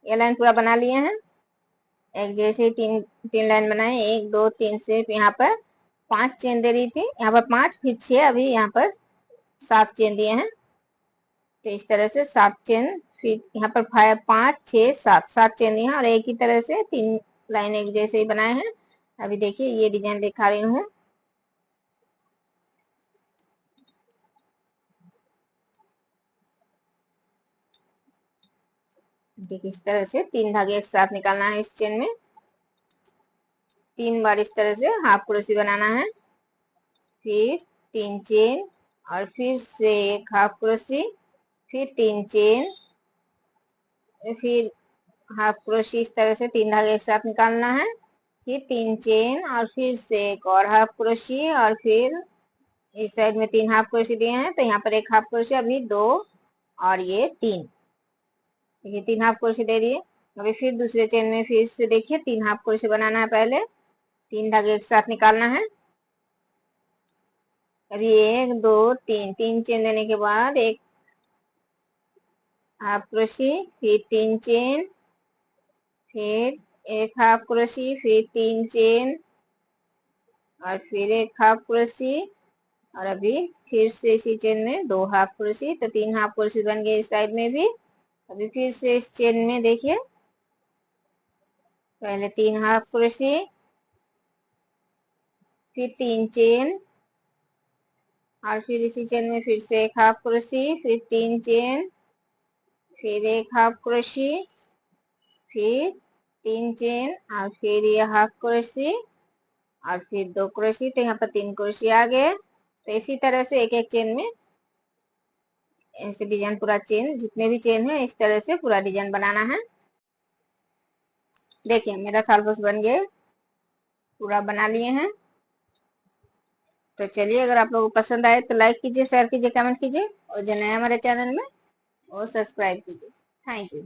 ये लाइन पूरा बना लिए हैं। एक जैसे तीन तीन लाइन बनाए, 1 2 3 से यहाँ पर 5 चेन दे रही थी, यहाँ पर 5 फिर 6, अभी यहाँ पर 7 चेन दिए हैं। तो इस तरह से 7 चेन, फिर यहाँ पर 5 6 7 7 चेन दिए हैं और एक ही तरह से 3 लाइन एक जैसे ही बनाए हैं। अभी देखिए ये डिजाइन दिखा रही हूँ। देखिए इस तरह से 3 धागे एक साथ निकालना है। इस चेन में 3 बार इस तरह से हाफ क्रोशी बनाना है, फिर 3 चेन और फिर से एक हाफ क्रोशी, फिर 3 चेन, फिर हाफ क्रोशी। इस तरह से 3 धागे एक साथ निकालना है, फिर 3 चेन और फिर से एक और हाफ क्रोशी, और फिर इस साइड में 3 हाफ क्रोशी दिए हैं तो यहाँ पर एक हाफ क्रोशी, अभी 2 और ये 3। देखिए 3 हाफ क्रोशी दे दिए। अभी फिर दूसरे चेन में फिर से देखिए 3 हाफ क्रोशी बनाना है। पहले 3 धागे एक साथ निकालना है। अभी 1 2 3 3 चेन देने के बाद एक हाफ क्रोशी, फिर 3 चेन, फिर एक हाफ क्रोशी, फिर 3 चेन और फिर एक हाफ क्रोशी, और अभी फिर से इसी चेन में 2 हाफ क्रोशी। तो 3 हाफ क्रोशी बन गए इस साइड में भी। अभी फिर से इस चेन में देखिए पहले 3 हाफ क्रोशी, फिर 3 चेन और फिर इसी चेन में फिर से एक हाफ क्रोशी, फिर 3 चेन, फिर एक हाफ क्रोशी, फिर 3 चेन और फिर ये हाफ क्रोशी और फिर 2 क्रोशी। तो यहाँ पर 3 क्रोशी आ गए। तो इसी तरह से एक एक चेन में ऐसे डिजाइन, पूरा चेन जितने भी चेन है इस तरह से पूरा डिजाइन बनाना है। देखिए मेरा थालपोस बन गए, पूरा बना लिए हैं। तो चलिए, अगर आप लोगों को पसंद आए तो लाइक कीजिए, शेयर कीजिए, कमेंट कीजिए, और जो नया हमारे चैनल में वो सब्सक्राइब कीजिए। Thank you.